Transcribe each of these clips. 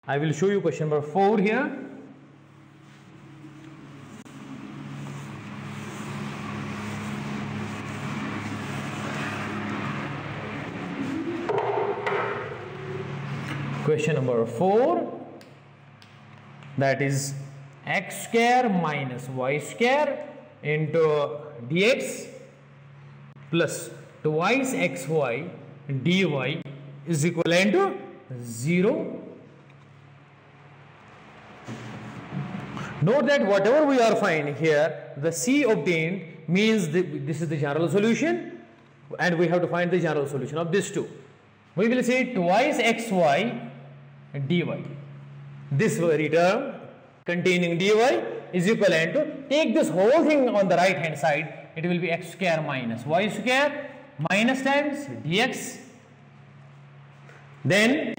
I will show you question number 4 here. Question number 4, that is x square minus y square into dx plus twice xy dy is equivalent to 0. Note that whatever we are finding here, the C obtained means this is the general solution, and we have to find the general solution of this two. We will say twice xy dy. This very term containing dy is equivalent to, take this whole thing on the right hand side, it will be x square minus y square minus times dx. Then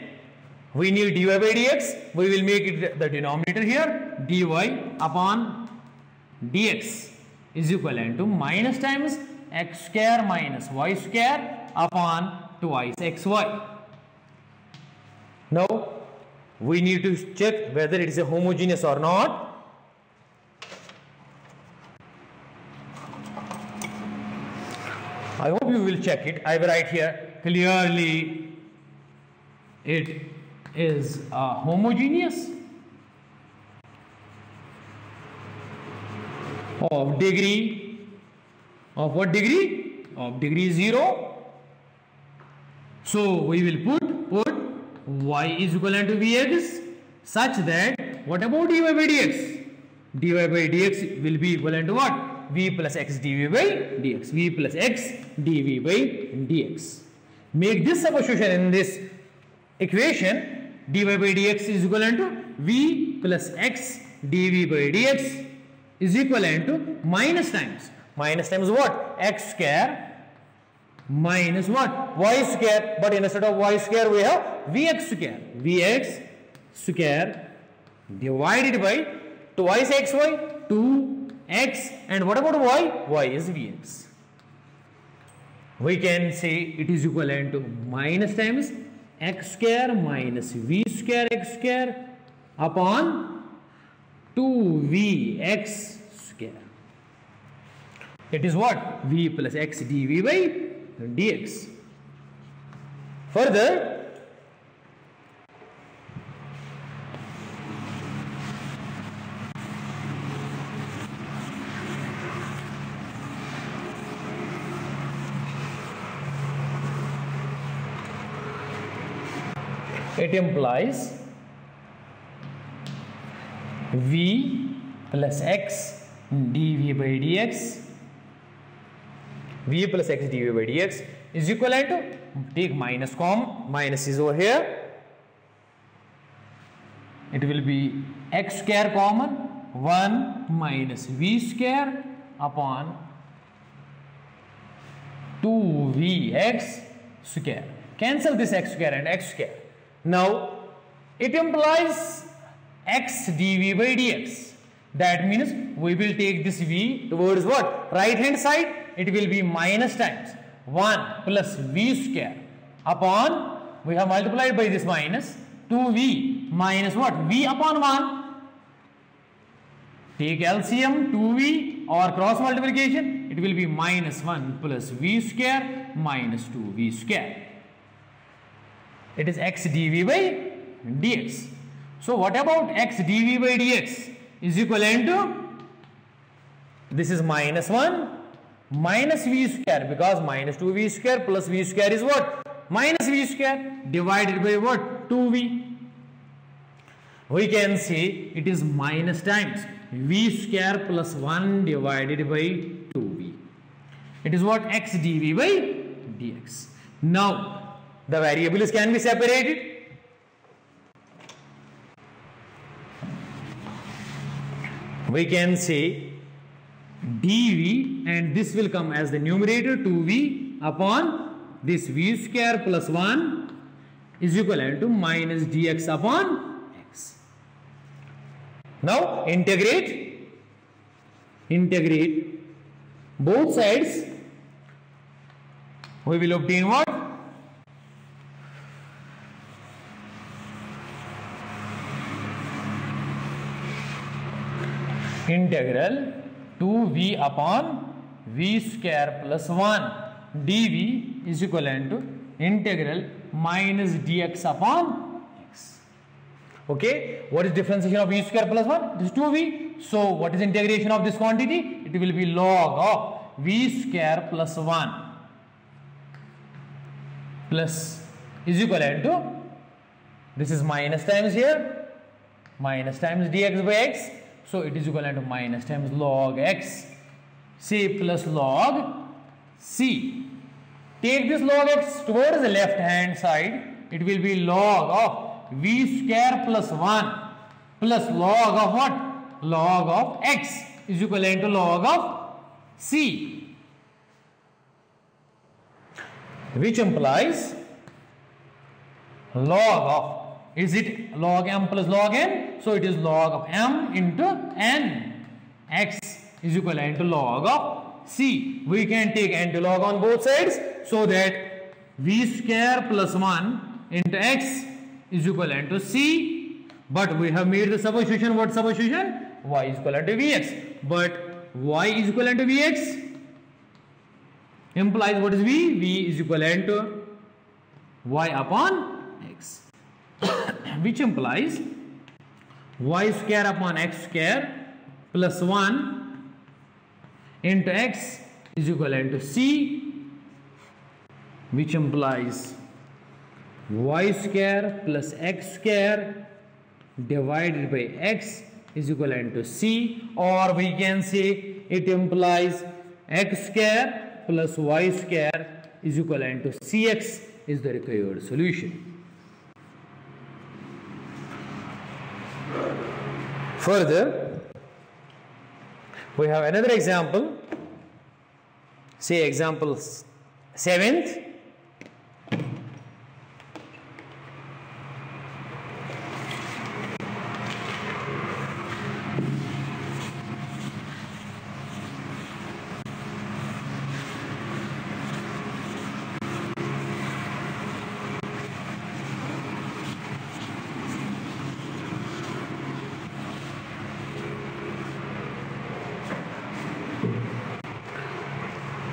we need dy by dx, we will make it the denominator here, dy upon dx is equivalent to minus times x square minus y square upon twice xy. Now we need to check whether it is a homogeneous or not. I hope you will check it. I will write here clearly it is homogeneous of degree of what degree? Of degree 0. So we will put y is equivalent to vx such that what about dy by dx? Dy by dx will be equivalent to what? V plus x dv by dx. V plus x dv by dx. Make this substitution in this equation. Dy by dx is equivalent to v plus x dv by dx is equivalent to minus times what? X square minus what? Y square. But instead of y square we have vx square. Vx square divided by twice xy, 2x, and what about y? Y is vx. We can say it is equivalent to minus times x square minus v square x square upon 2vx square. It is what? V plus x dv by dx. Further, it implies v plus x dv by dx, v plus x dv by dx is equivalent to, take minus minus is over here, it will be x square common, 1 minus v square upon 2vx square. Cancel this x square and x square. Now it implies x dv by dx. That means we will take this v towards what? Right hand side. It will be minus times 1 plus v square upon, we have multiplied by this minus, 2v minus what? V upon 1. Take LCM, 2v or cross multiplication, it will be minus 1 plus v square minus 2v square. It is x dv by dx. So what about x dv by dx is equivalent to, this is minus 1 minus v square, because minus 2v square plus v square is what? Minus v square divided by what? 2v. We can say it is minus times v square plus 1 divided by 2v. It is what? X dv by dx. Now the variables can be separated. We can say dv, and this will come as the numerator, 2v upon this v square plus 1 is equivalent to minus dx upon x. Now integrate both sides. We will obtain what? integral 2v upon v square plus 1 dv is equivalent to integral minus dx upon x. Okay, what is differentiation of v square plus 1? This is 2v. So what is integration of this quantity? It will be log of v square plus 1 plus is equivalent to, this is minus times here, minus times dx by x. So it is equivalent to minus times log x, c plus log c. Take this log x towards the left hand side. It will be log of v square plus 1 plus log of what? Log of x is equivalent to log of c, which implies log of, is it log m plus log n? So it is log of m into n. X is equivalent to log of c. We can take antilog on both sides, so that v square plus 1 into x is equivalent to c. But we have made the substitution. What substitution? Y is equivalent to vx. But y is equivalent to vx implies what is v? V is equivalent to y upon x, which implies y square upon x square plus 1 into x is equivalent to c, which implies y square plus x square divided by x is equivalent to c, or we can say it implies x square plus y square is equivalent to cx is the required solution. Further, we have another example, say example 7th.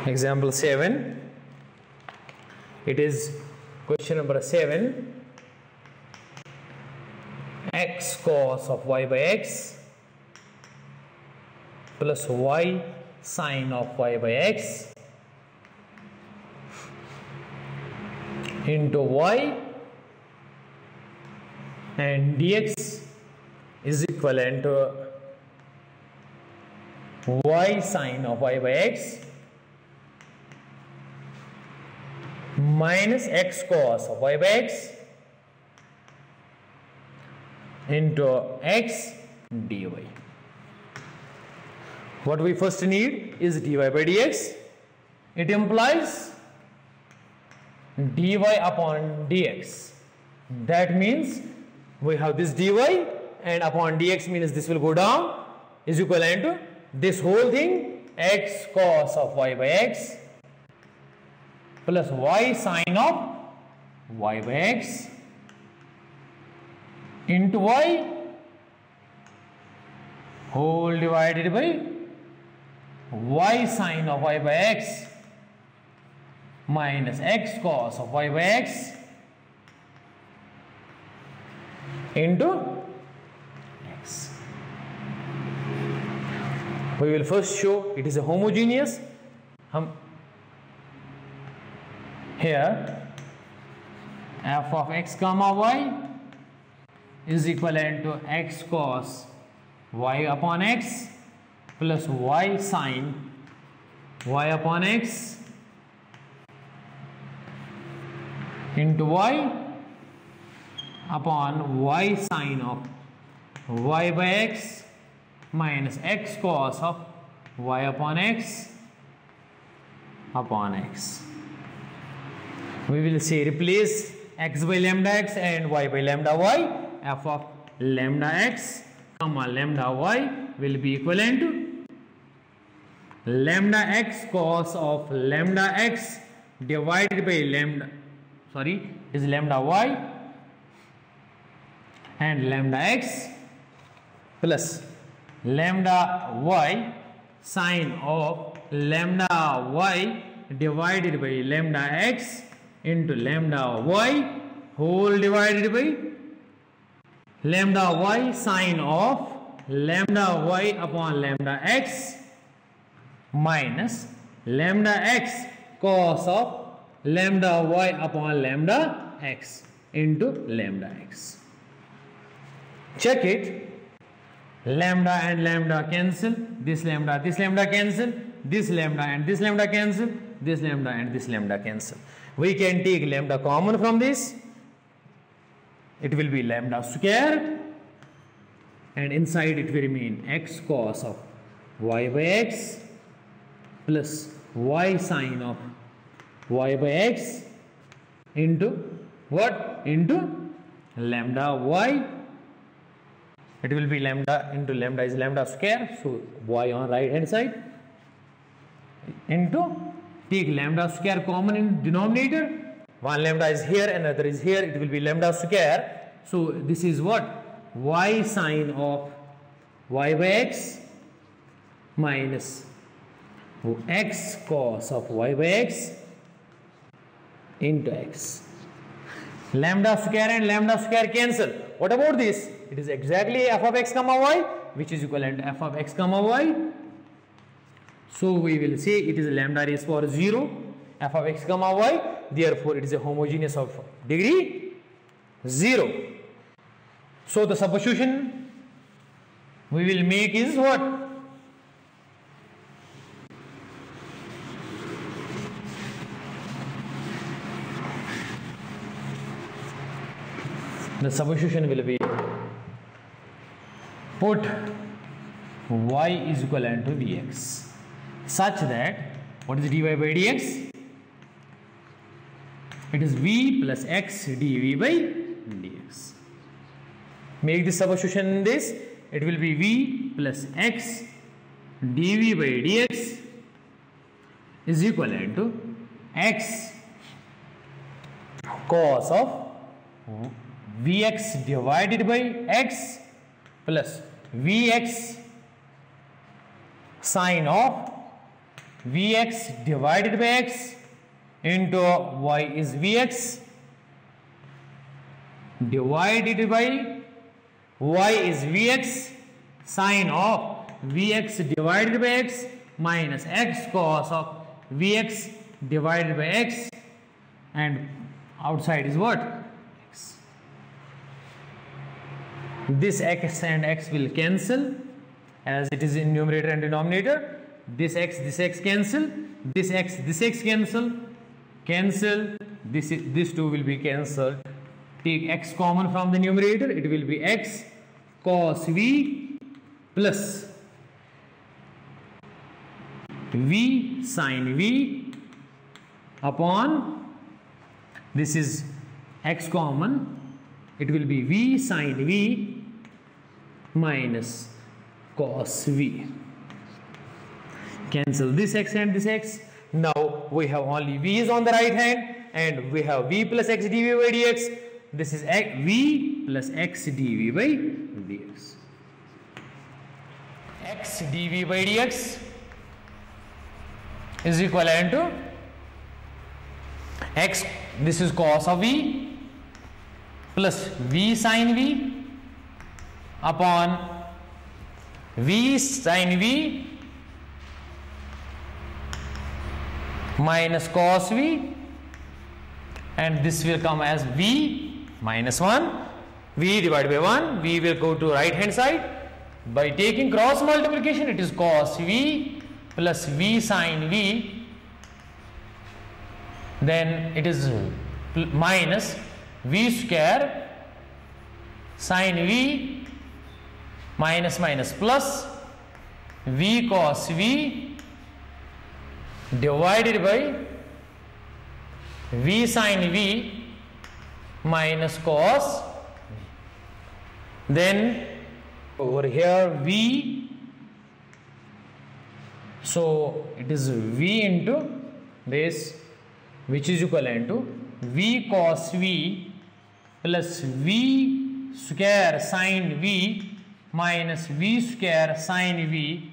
Example 7, it is question number 7. X cos of y by x plus y sin of y by x into y and dx is equivalent to y sin of y by x minus x cos of y by x into x dy. What we first need is dy by dx. It implies dy upon dx. That means we have this dy and upon dx means this will go down, is equivalent to this whole thing, x cos of y by x plus y sin of y by x into y whole divided by y sin of y by x minus x cos of y by x into x. We will first show it is a homogeneous. Here f of x comma y is equivalent to x cos y upon x plus y sin y upon x into y upon y sin of y by x minus x cos of y upon x upon x. We will say replace x by lambda x and y by lambda y. F of lambda x comma lambda y will be equivalent to lambda x cos of lambda x divided by lambda y and lambda x plus lambda y sine of lambda y divided by lambda x into lambda y whole divided by lambda y sine of lambda y upon lambda x minus lambda x cos of lambda y upon lambda x into lambda x. Check it. Lambda and lambda cancel. This lambda cancel. This lambda and this lambda cancel. This lambda and this lambda cancel. We can take lambda common from this. It will be lambda square, and inside it will remain x cos of y by x plus y sine of y by x into what? Into lambda y. It will be lambda into lambda is lambda square, so y on right hand side into, take lambda square common in denominator. One lambda is here, another is here. It will be lambda square. So this is what? Y sine of y by x minus x cos of y by x into x. Lambda square and lambda square cancel. What about this? It is exactly f of x comma y, which is equivalent to f of x comma y. So we will say it is lambda raised power 0 f of x comma y. Therefore it is a homogeneous of degree 0. So the substitution we will make is what? The substitution will be, put y is equivalent to dx such that, what is dy by dx? It is v plus x dv by dx. Make the substitution in this. It will be v plus x dv by dx is equivalent to x cos of vx divided by x plus vx sine of vx divided by x into y is vx divided by y is vx sine of vx divided by x minus x cos of vx divided by x, and outside is what? This x and x will cancel as it is in numerator and denominator. This x cancel. This x cancel. This two will be cancelled. Take x common from the numerator. It will be x cos v plus v sin v upon, this is x common. It will be v sin v minus cos v. Cancel this x and this x. Now we have only v is on the right hand, and we have v plus x dv by dx. This is v plus x dv by dx. X dv by dx is equivalent to x, this is cos of v plus v sin v upon v sin v minus cos v, and this will come as v minus 1, v divided by 1, v will go to right hand side. By taking cross multiplication, it is cos v plus v sin v, then it is minus v square sin v minus minus plus v cos v divided by v sin v minus cos v. Then over here v, so it is v into this, which is equivalent to v cos v plus v square sin v minus v square sin v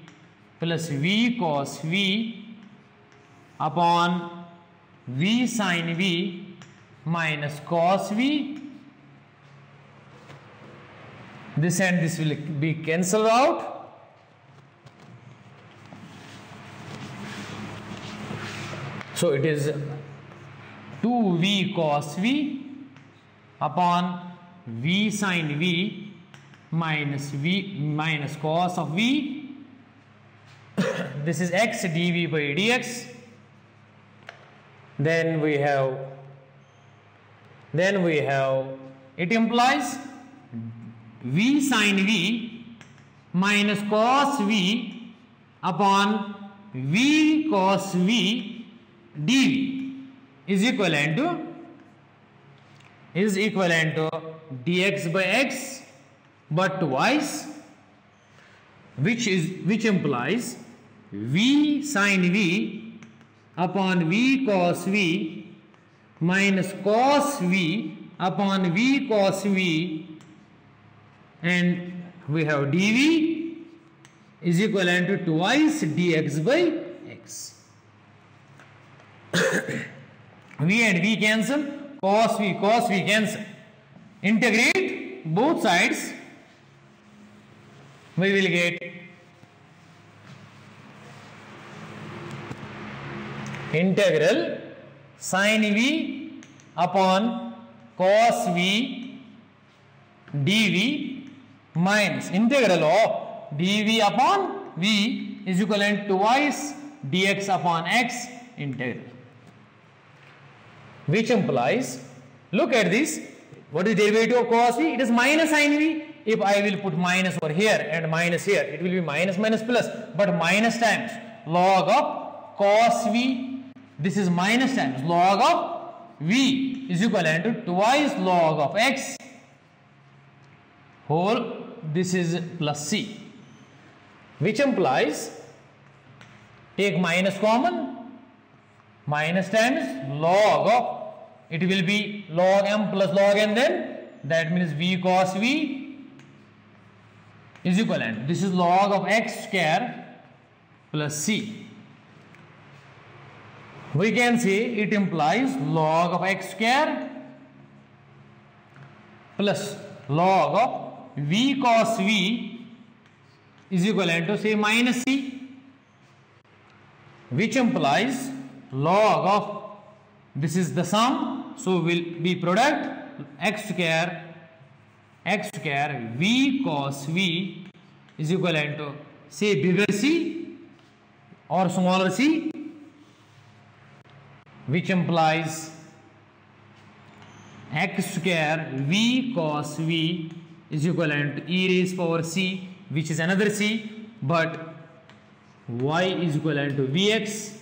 plus v cos v upon v sin v minus cos v. This and this will be cancelled out. So it is 2v cos v upon v sin v minus cos of v. This is x dv by dx. Then we have it implies v sin v minus cos v upon v cos v dv is equivalent to dx by x, but twice, which implies v sin v upon v cos v minus cos v upon v cos v, and we have dv is equivalent to twice dx by x. V and v cancel, cos v cancel. Integrate both sides, we will get integral sin v upon cos v dv minus integral of dv upon v is equivalent to twice dx upon x integral, which implies, look at this, what is derivative of cos v? It is minus sin v. If I will put minus over here and minus here, it will be minus plus, but minus times log of cos v, this is minus times log of v is equivalent to twice log of x whole, this is plus c, which implies, take minus common, minus times log of, it will be log m plus log n, then that means v cos v is equivalent, this is log of x square plus c. We can say it implies log of x square plus log of v cos v is equivalent to say minus c, which implies log of, this is the sum, so will be product x square v cos v is equivalent to say bigger c or smaller c, which implies x square v cos v is equivalent to e raised power c, which is another c, but y is equivalent to vx.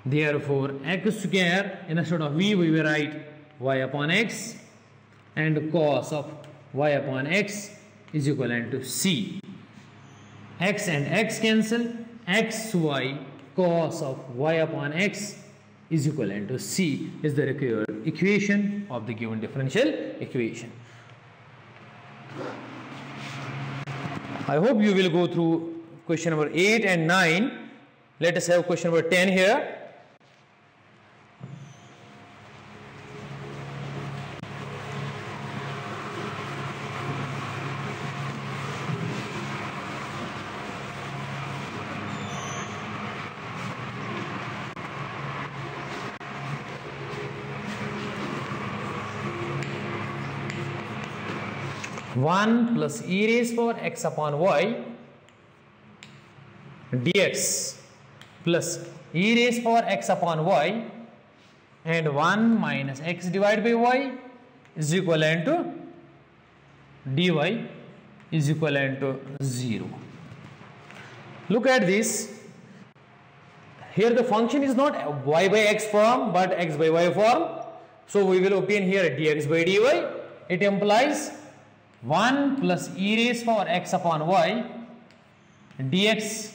Therefore, x square, instead of v we will write y upon x, and cos of y upon x is equivalent to c. X and x cancel, xy cos of y upon x is equivalent to c is the required equation of the given differential equation. I hope you will go through question number 8 and 9. Let us have question number 10 here. One plus e raised power x upon y dx plus e raised power x upon y and 1 minus x divided by y is equivalent to dy is equivalent to 0. Look at this. Here the function is not y by x form but x by y form. So we will obtain here dx by dy. It implies 1 plus e raised power x upon y dx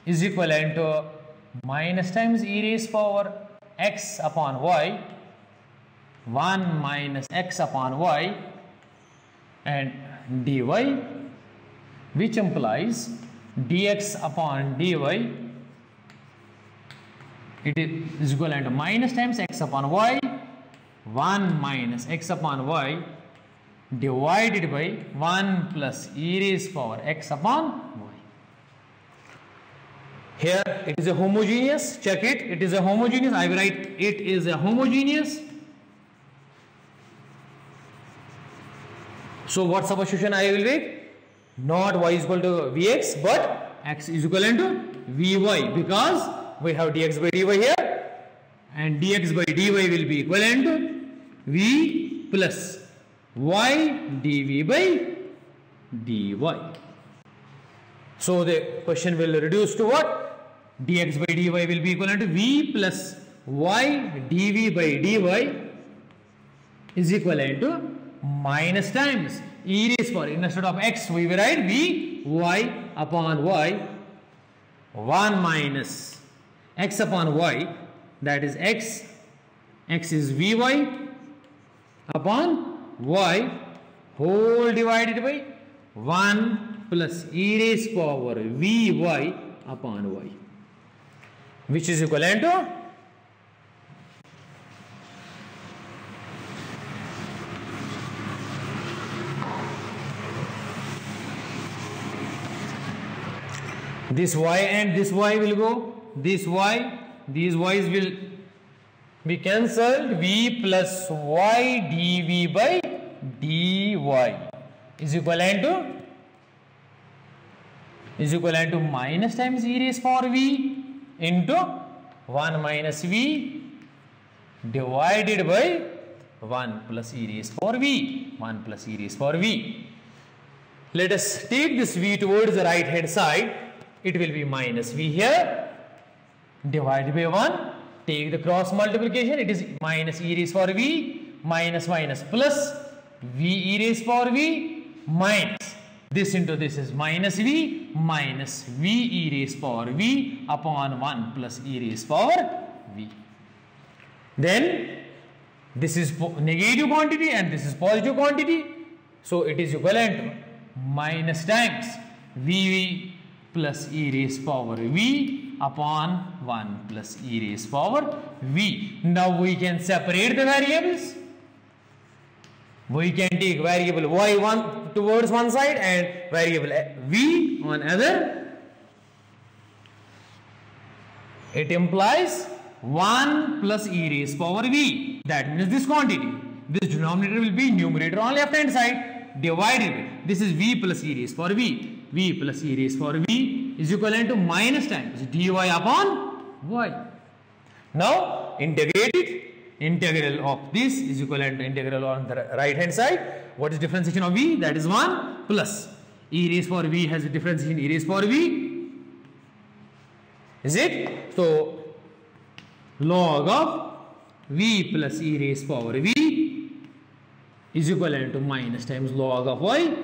is equivalent to minus times e raised power x upon y, 1 minus x upon y, and dy which implies dx upon dy it is equivalent to minus times x upon y, 1 minus x upon y divided by 1 plus e raised power x upon y. Here it is a homogeneous, check it, it is a homogeneous, I will write it is a homogeneous. So what substitution I will make? Not y is equal to vx but x is equivalent to vy, because we have dx by dy here and dx by dy will be equivalent to v plus y dv by dy. So the question will reduce to what? Dx by dy will be equivalent to v plus y dv by dy is equivalent to minus times e raised power, instead of x we will write v y upon y, 1 minus x upon y, that is x is vy upon y whole divided by 1 plus e raised power vy upon y, which is equivalent to this y and this y will go, this y, these y's will be cancelled, v plus y dv by dy is equivalent to minus times e raised power v into 1 minus v divided by 1 plus e raised power v, 1 plus e raised power v. Let us take this v towards the right hand side. It will be minus v here divided by 1. Take the cross multiplication. It is minus e raised power v minus minus plus v e raised power v minus this into this is minus v minus v e raised power v upon 1 plus e raised power v. Then this is negative quantity and this is positive quantity. So it is equivalent to minus times v plus e raised power v upon 1 plus e raised power v. Now we can separate the variables. We can take variable y1 towards one side and variable v on other. It implies 1 plus e raised power v. That means this quantity. This denominator will be numerator on left hand side divided by this is v plus e raised power v. V plus e raised power v is equivalent to minus times dy upon y. Now integrate it. Integral of this is equivalent to integral on the right hand side. What is differentiation of v? That is 1 plus e raised power v has a differentiation e raised power v. Is it? So log of v plus e raised power v is equivalent to minus times log of y,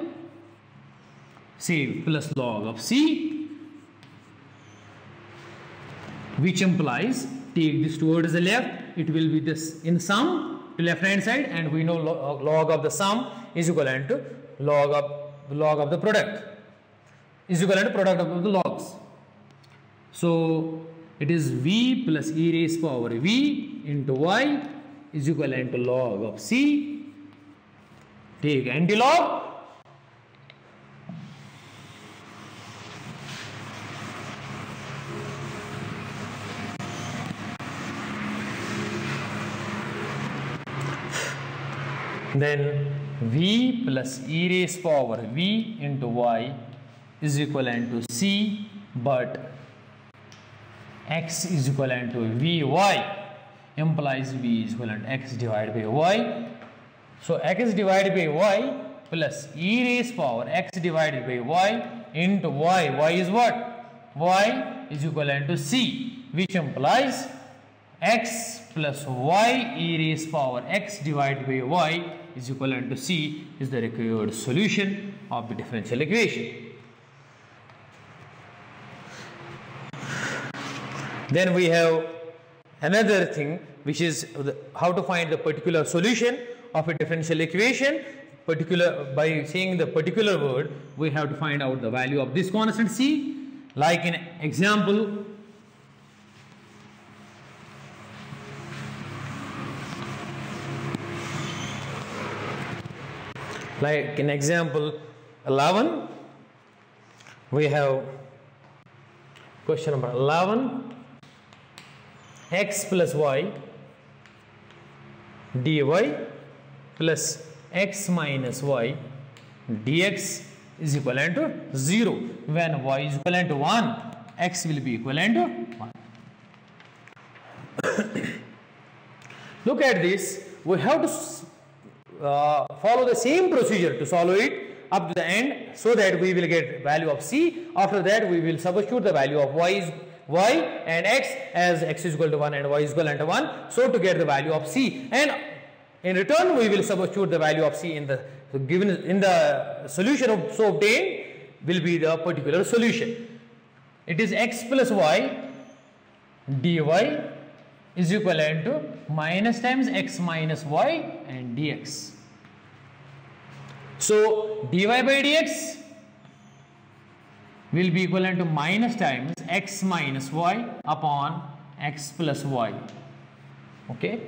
say plus log of c, which implies take this towards the left, it will be this in sum to left hand side, and we know log of the sum is equivalent to log of the product is equivalent to product of the logs. So it is v plus e raised power v into y is equivalent to log of c. Take antilog. Then v plus e raised power v into y is equivalent to c, but x is equivalent to vy implies v is equivalent to x divided by y. So x divided by y plus e raised power x divided by y into y. Y is what? Y is equivalent to c, which implies x plus y e raised power x divided by y is equivalent to c is the required solution of the differential equation. Then we have another thing, which is how to find the particular solution of a differential equation. by saying the particular word, we have to find out the value of this constant c. Like in example, like in example 11, we have question number 11, x plus y dy plus x minus y dx is equivalent to 0. When y is equivalent to 1, x will be equivalent to 1. Look at this. We have to follow the same procedure to solve it up to the end, so that we will get value of c. After that, we will substitute the value of y and x as x is equal to 1 and y is equivalent to 1, so to get the value of c. And in return, we will substitute the value of c in the given in the solution of so obtained will be the particular solution. It is x plus y dy is equivalent to minus times x minus y and dx. So dy by dx will be equivalent to minus times x minus y upon x plus y. Okay.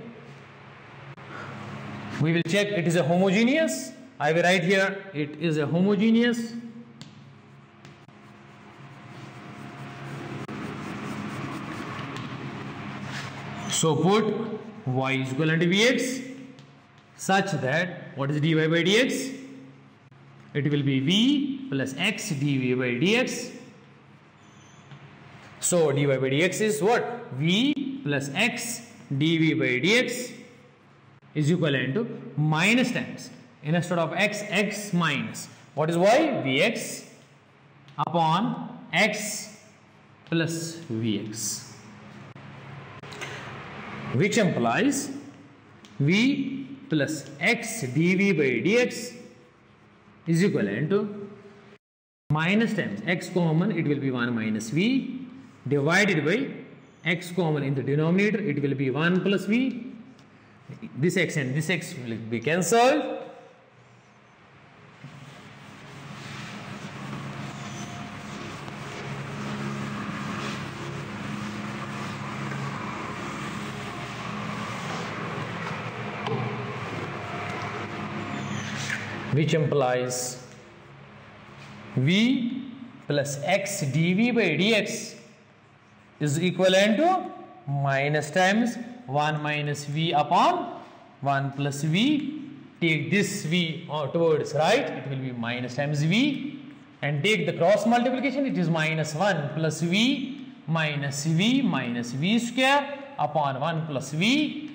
We will check it is a homogeneous. I will write here it is a homogeneous. So put y is equivalent to vx such that what is dy by dx? It will be v plus x dv by dx. So dy by dx is what? V plus x dv by dx is equivalent to minus times, instead of x, x minus. What is y? Vx upon x plus vx, which implies v plus x dv by dx is equivalent to minus times x common, it will be 1 minus v, divided by x common in the denominator, it will be 1 plus v. This x and this x will be cancelled. Which implies v plus x dv by dx is equivalent to minus times 1 minus v upon 1 plus v. Take this v towards right, it will be minus times v, and take the cross multiplication, it is minus 1 plus v minus v square upon 1 plus v.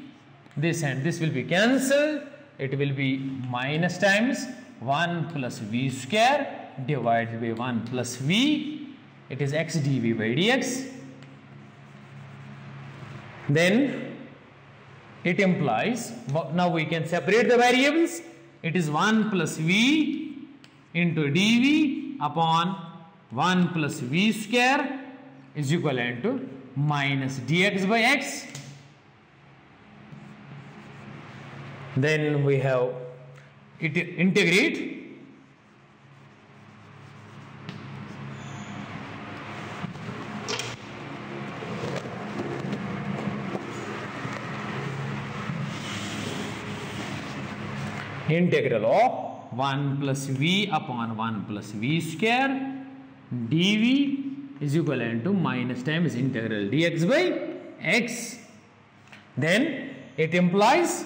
This and this will be cancelled. It will be minus times 1 plus v square divided by 1 plus v. It is x dv by dx. Then it implies, now we can separate the variables. It is 1 plus v into dv upon 1 plus v square is equivalent to minus dx by x. Then we have it integrate. Integral of 1 plus v upon 1 plus v square dv is equivalent to minus times integral dx by x. Then it implies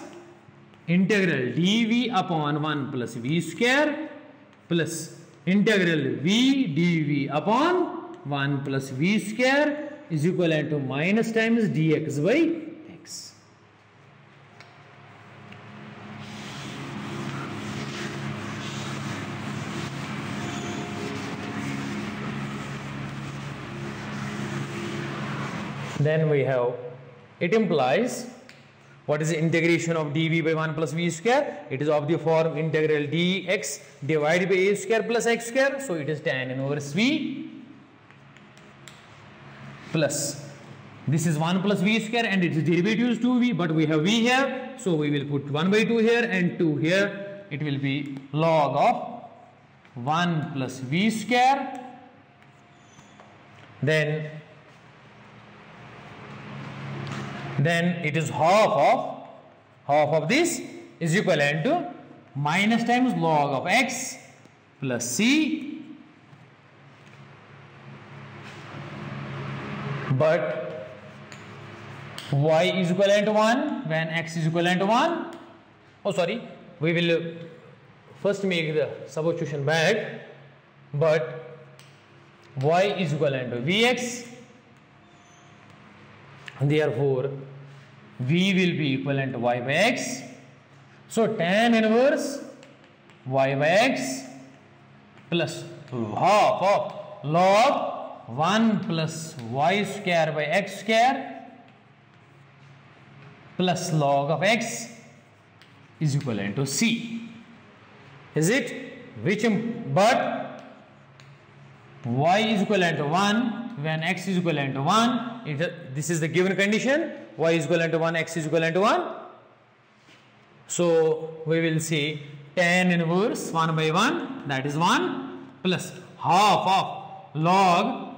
integral dv upon 1 plus v square plus integral v dv upon 1 plus v square is equivalent to minus times dx by x. Then we have, it implies, what is the integration of dv by 1 plus v square? It is of the form integral dx divided by a square plus x square. So it is tan inverse v plus, this is 1 plus v square and its derivative is 2v, but we have v here. So we will put 1 by 2 here and 2 here. it will be log of 1 plus v square, then it is half of this is equivalent to minus times log of x plus c, but y is equivalent to 1 when x is equivalent to 1. Oh sorry, we will first make the substitution back, but y is equivalent to vx, therefore v will be equivalent to y by x. So tan inverse y by x plus half of log 1 plus y square by x square plus log of x is equivalent to c. Is it? But y is equivalent to 1 when x is equivalent to 1. This is the given condition. Y is equivalent to 1, x is equivalent to 1. So we will see tan inverse 1 by 1, that is 1, plus half of log,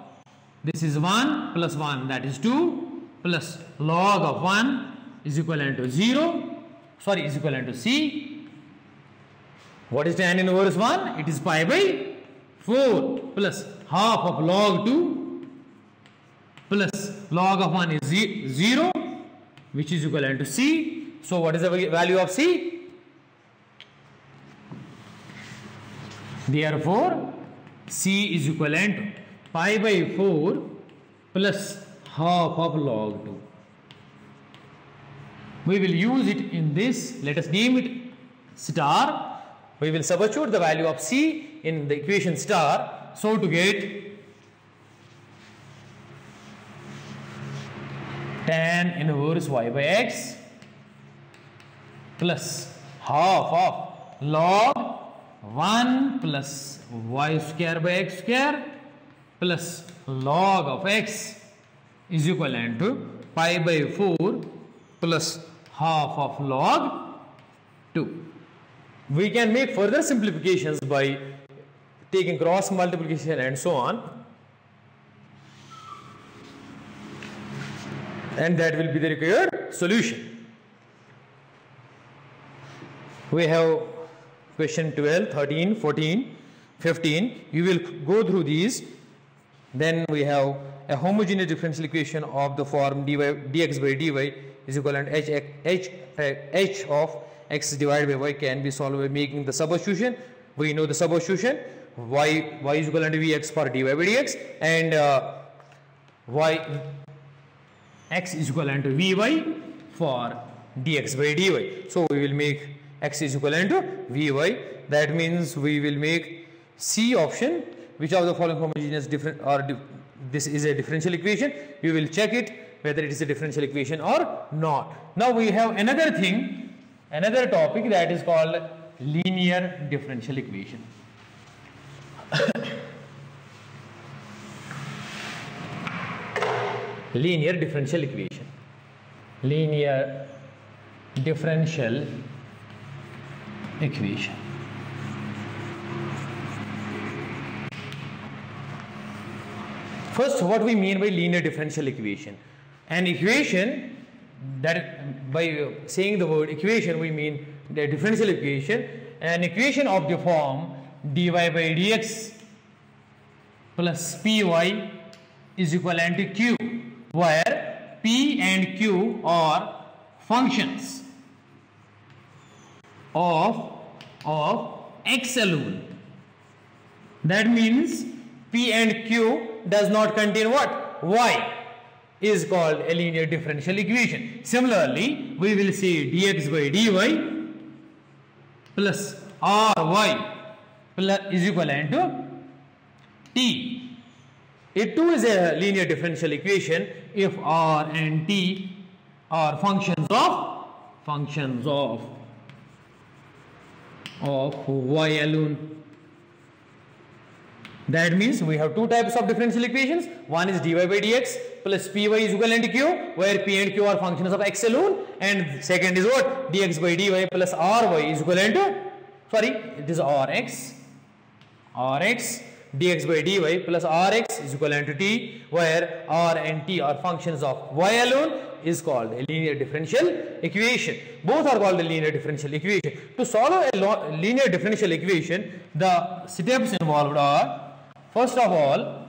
this is 1 plus 1, that is 2, plus log of 1 is equivalent to 0, sorry, is equivalent to c. What is tan inverse 1? It is pi by 4 plus half of log 2 plus log of 1 is 0, which is equivalent to c. So what is the value of c? Therefore c is equivalent to pi by 4 plus half of log 2. We will use it in this, let us name it star. We will substitute the value of c in the equation star, so to get tan inverse y by x plus half of log 1 plus y square by x square plus log of x is equivalent to pi by 4 plus half of log 2. We can make further simplifications by taking cross multiplication and so on, and that will be the required solution. We have question 12, 13, 14, 15. You will go through these. Then we have a homogeneous differential equation of the form dx by dy is equivalent h of x divided by y can be solved by making the substitution. We know the substitution. Y is equivalent to vx for dy by dx, and x is equivalent to vy for dx by dy. So we will make x is equivalent to vy. That means we will make C option. Which of the following homogeneous this is a differential equation. We will check it whether it is a differential equation or not. Now we have another topic that is called linear differential equation. Linear differential equation. Linear differential equation. First, what we mean by linear differential equation? An equation that, by saying the word equation, we mean the differential equation, an equation of the form dy by dx plus py is equivalent to q, where p and q are functions of x alone. That means p and q does not contain what? Y is called a linear differential equation. Similarly, we will say dx by dy plus ry is equivalent to t. It too is a linear differential equation if r and t are functions of y alone. That means we have two types of differential equations. One is dy by dx plus py is equivalent to q, where p and q are functions of x alone, and second is what? Dx by dy plus ry is equivalent to, sorry, it is Rx dx by dy plus Rx is equivalent to t, where R and t are functions of y alone, is called a linear differential equation. Both are called a linear differential equation. To solve a linear differential equation, the steps involved are, first of all,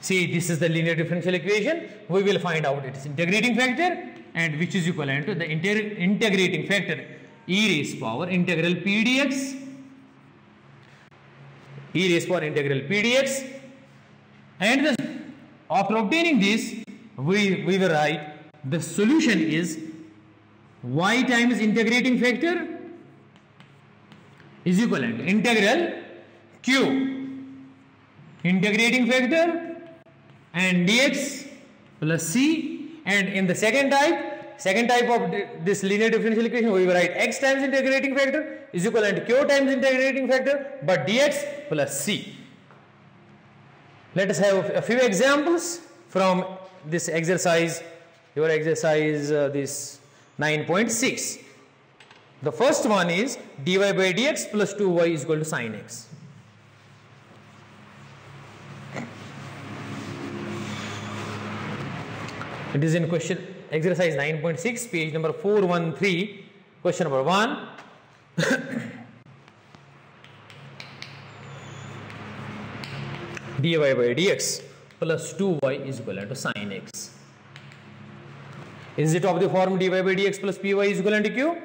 see, this is the linear differential equation. We will find out its integrating factor, and which is equivalent to the integrating factor e raised power integral p dx, e raised power integral p dx, and after obtaining this, we will write the solution is y times integrating factor is equivalent to integral q integrating factor and dx plus c. And in the second type of this linear differential equation, we will write x times integrating factor is equivalent to q times integrating factor but dx plus c. Let us have a few examples from this exercise, your exercise this 9.6. The first one is dy by dx plus 2y is equal to sin x. It is in question exercise 9.6, page number 413, question number 1. dy by dx plus 2y is equivalent to sin x. Is it of the form dy by dx plus py is equivalent to q?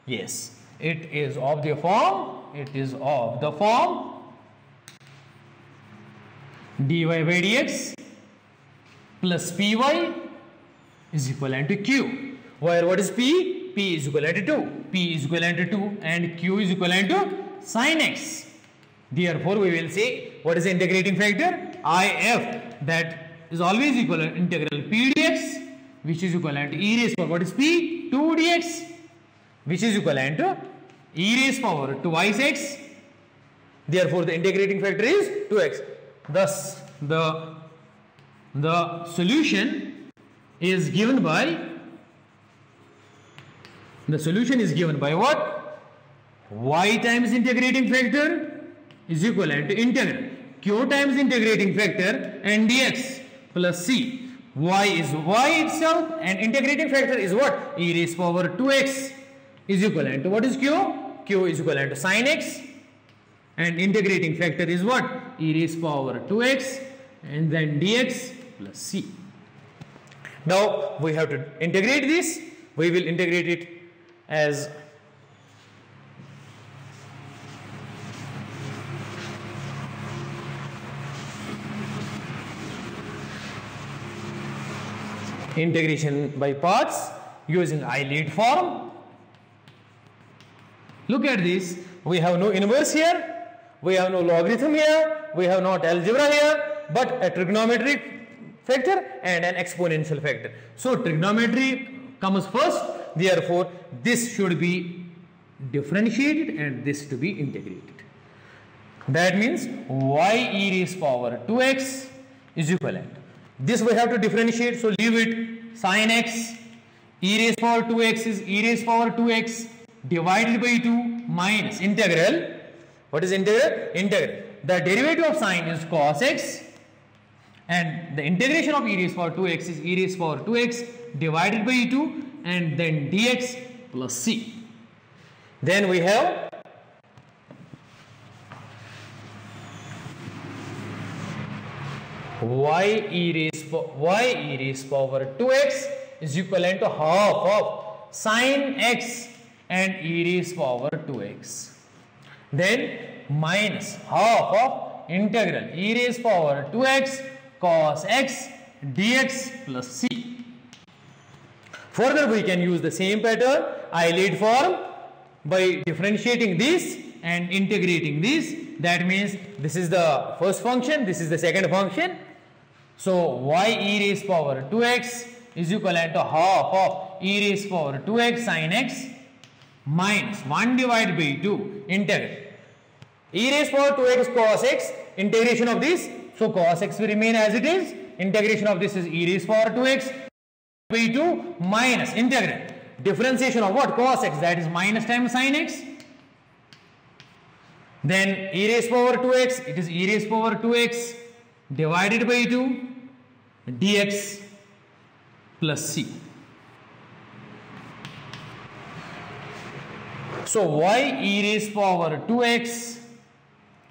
Yes, it is of the form, dy by dx plus py is equivalent to q, where what is p? P is equivalent to 2, p is equivalent to 2 and q is equivalent to sin x. Therefore, we will say what is the integrating factor? If, that is always equal to integral p dx, which is equivalent to e raised power, what is p? 2 dx, which is equivalent to e raised power twice x. Therefore, the integrating factor is 2x. Thus, the solution is given by what? Y times integrating factor is equivalent to integral q times integrating factor and dx plus c. Y is y itself and integrating factor is what? E raised power 2x is equivalent to what is q? Q is equivalent to sin x, and integrating factor is what? E raised power 2x and then dx plus c. Now we have to integrate this. We will integrate it as integration by parts using I-lead form. Look at this. We have no inverse here, we have no logarithm here, we have not algebra here, but a trigonometric factor and an exponential factor. So trigonometry comes first, therefore this should be differentiated and this to be integrated. That means y e raised power 2x is equivalent. This we have to differentiate, so leave it. Sin x e raised power 2x is e raised power 2x divided by 2 minus integral. What is integral? Integral. The derivative of sin is cos x, and the integration of e raised power 2x is e raised power 2x divided by 2 and then dx plus c. Then we have y e raised power 2x is equivalent to half of sin x and e raised power 2x. Then minus half of integral e raised power 2x cos x dx plus c. Further, we can use the same pattern, I-lead form, by differentiating this and integrating this. That means this is the first function, this is the second function. So y e raised power 2x is equivalent to half of e raised power 2x sin x minus 1 divided by 2 integral e raised power 2x cos x, integration of this, so cos x will remain as it is, integration of this is e raised power 2x by 2 minus integral differentiation of what? Cos x, that is minus times sin x Then e raised power 2x, it is e raised power 2x divided by 2 dx plus c. So y e raised power 2x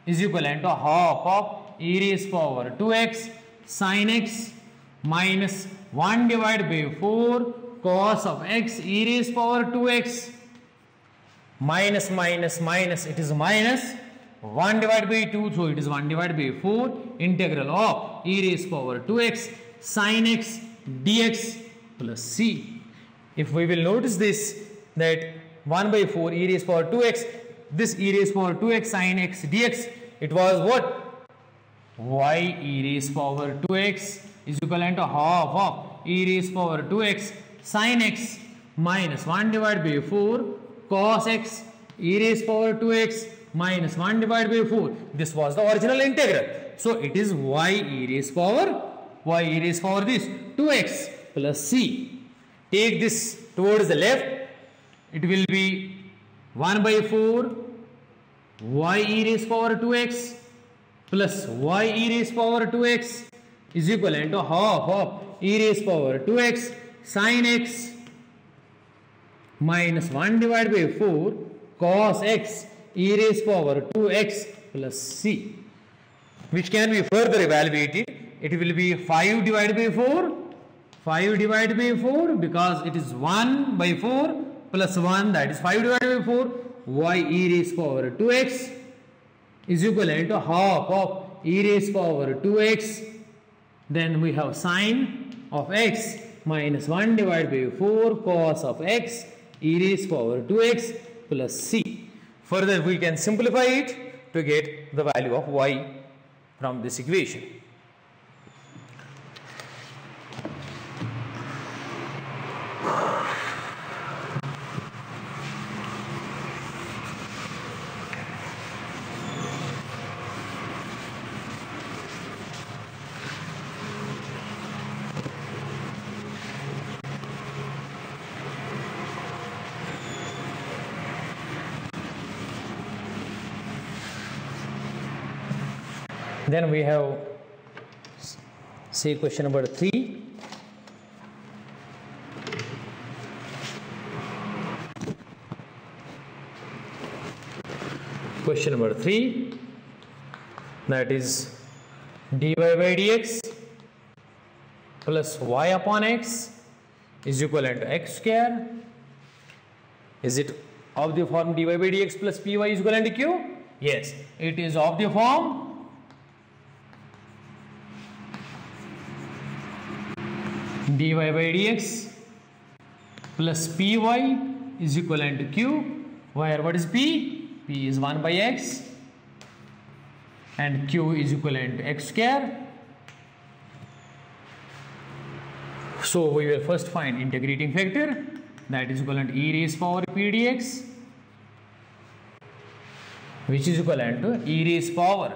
is equivalent to half of e raised power 2x sin x minus 1 divided by 4 cos of x e raised power 2x minus it is minus 1 divided by 2, so it is 1 divided by 4 integral of e raised power 2x sin x dx plus c. If we will notice this, that 1 by 4 e raised power 2x, this e raised power 2x sin x dx, it was what? Y e raised power 2x is equivalent to half of e raised power 2x sin x minus 1 divided by 4 cos x e raised power 2x minus 1 divided by 4. This was the original integral. So it is y e raised power this 2x plus c. Take this towards the left. It will be 1 by 4 y e raised power 2x plus y e raised power 2x is equivalent to half of e raised power 2x sin x minus 1 divided by 4 cos x e raised power 2x plus c, which can be further evaluated. It will be 5 divided by 4 because it is 1 by 4 plus 1, that is 5 divided by 4 y e raised power 2x is equivalent to half of e raised power 2x. Then we have sine of x minus 1 divided by 4 cos of x e raised power 2x plus c. Further, we can simplify it to get the value of y from this equation. Then we have, say, question number 3. Question number 3, that is dy by dx plus y upon x is equivalent to x square. Is it of the form dy by dx plus py is equivalent to q? Yes, it is of the form dy by dx plus py is equivalent to q, where what is p? P is 1 by x and q is equivalent to x square. So we will first find integrating factor, that is equivalent to e raised power p dx, which is equivalent to e raised power,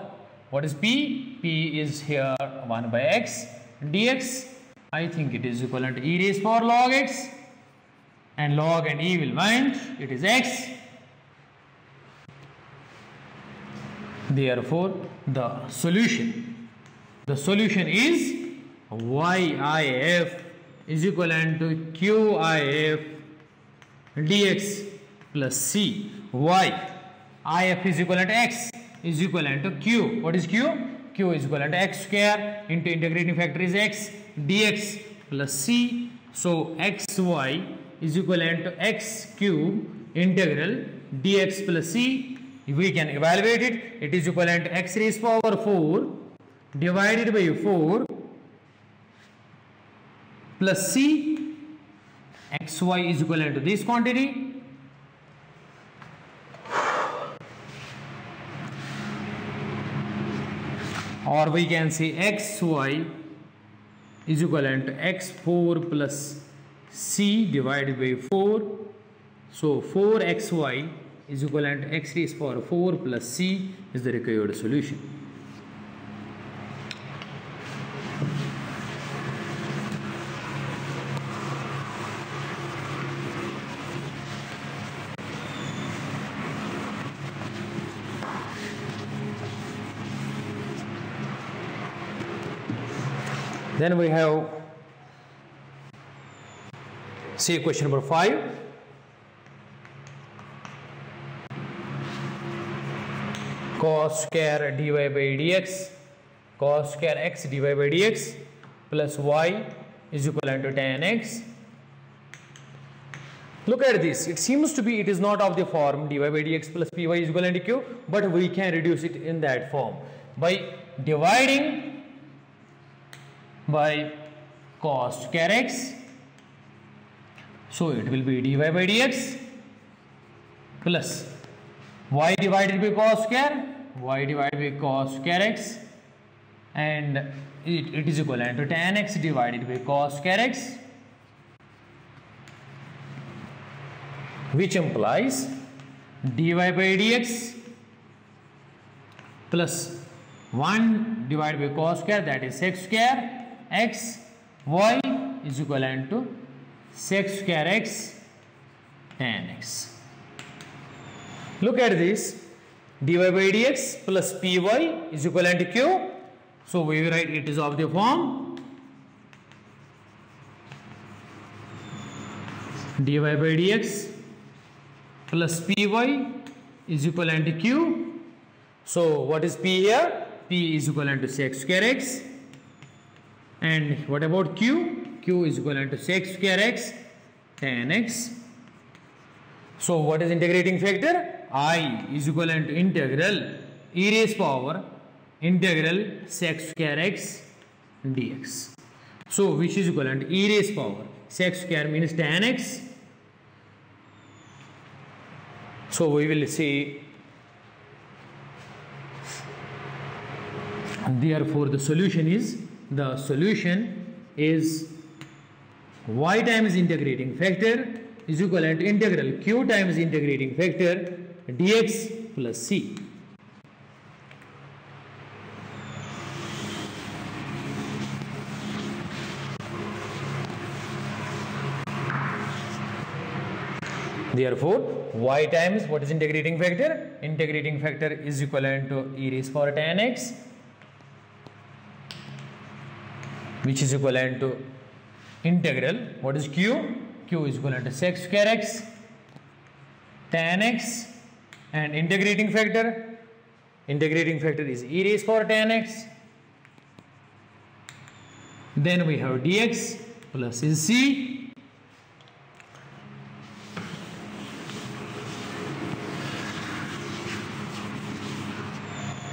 what is p? P is here 1 by x dx. I think it is equivalent to e raised power log x, and log and e will bind, it is x. Therefore, the solution is yif is equivalent to qif dx plus c. If is equivalent to x is equivalent to q. What is q? Q is equivalent to x square into integrating factor is x dx plus c. So xy is equivalent to x cube integral dx plus c. If we can evaluate it, it is equivalent to x raised power 4 divided by 4 plus c. Xy is equivalent to this quantity. Or we can say xy is equivalent to x4 plus c divided by 4. So 4xy is equivalent to x raised power 4 plus c is the required solution. Then we have, see question number 5. Cos square dy by dx, cos square x dy by dx plus y is equivalent to tan x. Look at this. It seems to be it is not of the form dy by dx plus py is equivalent to q, but we can reduce it in that form by dividing by cos square x. So it will be dy by dx plus y divided by cos square, y divided by cos square x, and it is equivalent to tan x divided by cos square x, which implies dy by dx plus 1 divided by cos square, that is sec square x, y is equivalent to sec square x tan x. Look at this, dy by dx plus py is equivalent to q. So we write it is of the form dy by dx plus py is equivalent to q. So what is p here? P is equivalent to sec square x. And what about q? Q is equivalent to sec square x tan x. So what is integrating factor? I is equivalent to integral e raised power integral sec square x dx. So which is equivalent to e raised power, sec square means tan x. So we will see, therefore the solution is y times integrating factor is equivalent to integral q times integrating factor dx plus c. Therefore y times what is integrating factor? Integrating factor is equivalent to e raised power tan x, which is equivalent to integral, what is q? Q is equivalent to sec square x tan x, and integrating factor is e raised power tan x. Then we have dx plus is c.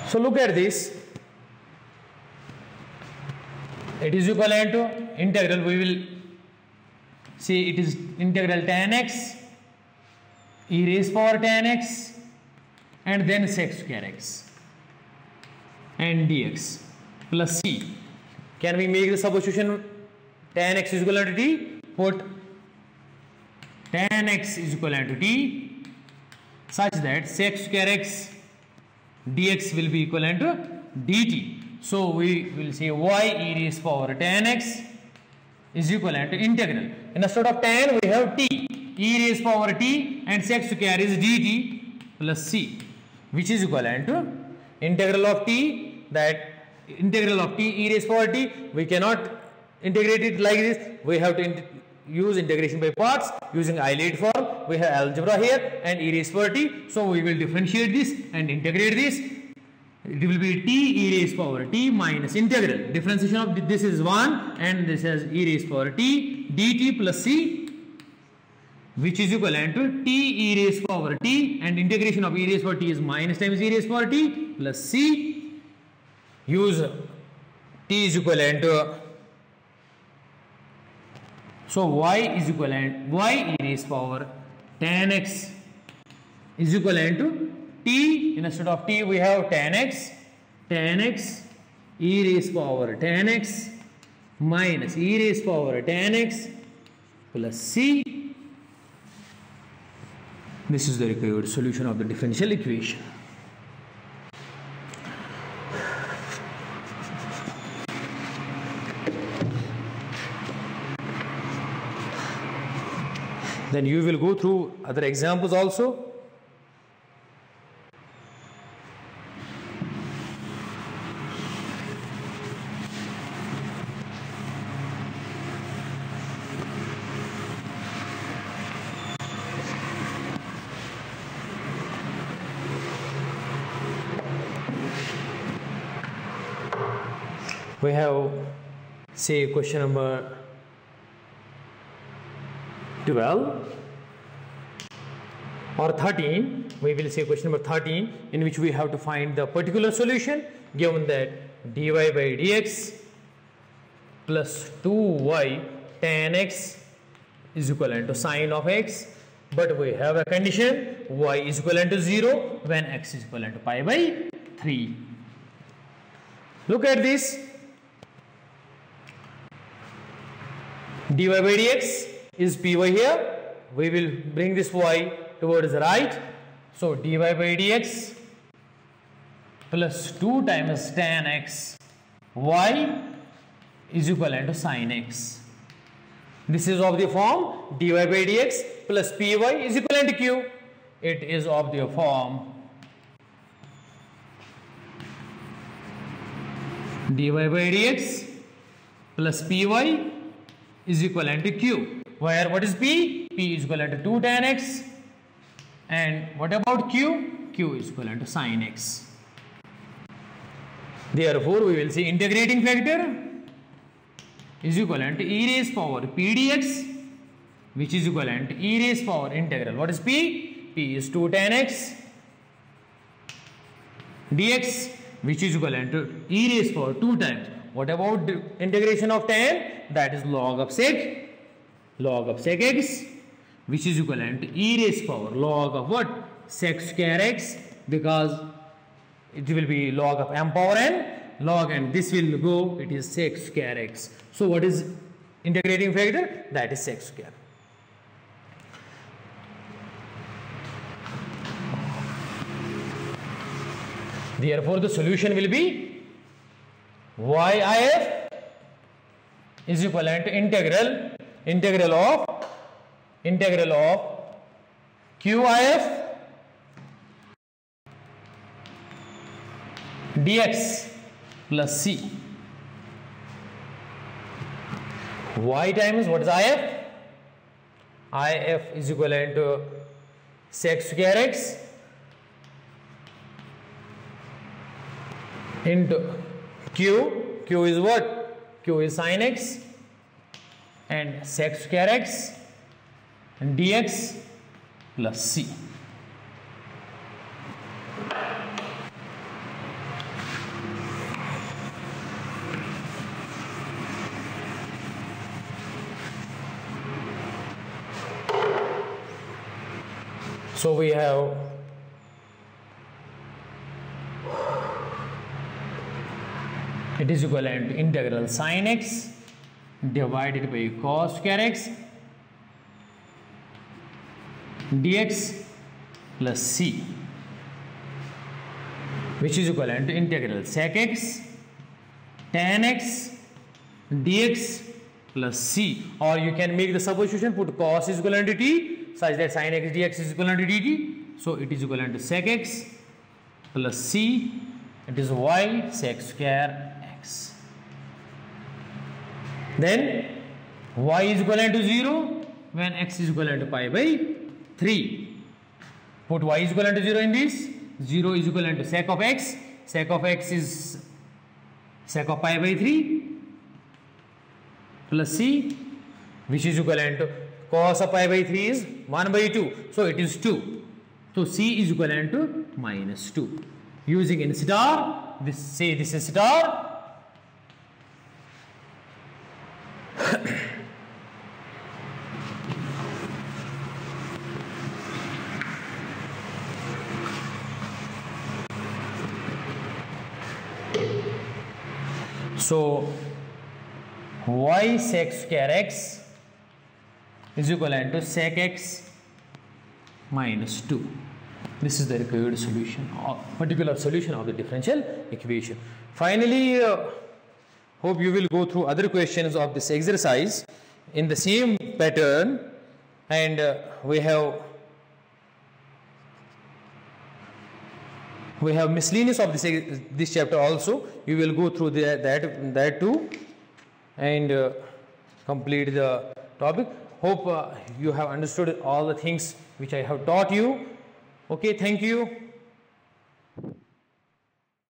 So look at this, it is equivalent to integral, we will see it is integral tan x e raised power tan x and then sec square x and dx plus c. Can we make the substitution tan x is equivalent to t? Put tan x is equivalent to t such that sec square x dx will be equivalent to dt. So we will say y e raised power tan x is equivalent to integral. Instead of tan we have t, e raised power t, and sec square is dt plus c, which is equivalent to integral of t, that integral of t e raised power t, we cannot integrate it like this, we have to use integration by parts using Euler form. We have algebra here and e raised power t, so we will differentiate this and integrate this. It will be t e raised power t minus integral. Differentiation of this is 1 and this is e raised power t dt plus c, which is equivalent to t e raised power t, and integration of e raised power t is minus times e raised power t plus c. Use t is equivalent to, so y is equivalent, y e raised power tan x is equivalent to t, instead of t we have tan x e raised power tan x minus e raised power tan x plus c. This is the required solution of the differential equation. Then you will go through other examples also. We have, say, question number 12 or 13. We will say question number 13, in which we have to find the particular solution given that dy by dx plus 2y tan x is equivalent to sine of x, but we have a condition y is equivalent to 0 when x is equivalent to pi by 3. Look at this. Dy by dx is py here. We will bring this y towards the right. So dy by dx plus 2 times tan x y is equivalent to sine x. This is of the form dy by dx plus py is equivalent to q. It is of the form dy by dx plus py is equivalent to q, where what is p? P is equivalent to 2 tan x, and what about q? Q is equivalent to sine x. Therefore, we will see integrating factor is equivalent to e raised power p dx, which is equivalent to e raised power integral. What is p? P is 2 tan x dx, which is equivalent to e raised power 2 times. What about the integration of tan? That is log of sec x, which is equivalent to e raised power log of what? Sec square x, because it will be log of m power n, log, and this will go, it is sec square x. So what is integrating factor? That is sec square. Therefore, the solution will be yif is equivalent to integral of qif dx plus c. Y times what is if? If is equivalent to sec square x into q. Q is what? Q is sin x, and sec square x and dx plus c. So we have it is equivalent to integral sin x divided by cos square x dx plus c, which is equivalent to integral sec x tan x dx plus c. Or you can make the substitution, put cos is equivalent to t, such that sin x dx is equivalent to dt. So it is equivalent to sec x plus c, it is y sec square x. Then y is equivalent to 0 when x is equivalent to pi by 3. Put y is equivalent to 0 in this. 0 is equivalent to sec of x. Sec of x is sec of pi by 3 plus c, which is equivalent to cos of pi by 3 is 1 by 2. So it is 2. So c is equivalent to minus 2. Using in star, this, say this is star. So y sec square x is equivalent to sec x minus 2. This is the required solution, or particular solution of the differential equation. Finally, hope you will go through other questions of this exercise in the same pattern, and we have miscellaneous of this chapter also. We will go through that too and complete the topic. Hope you have understood all the things which I have taught you. Okay, thank you.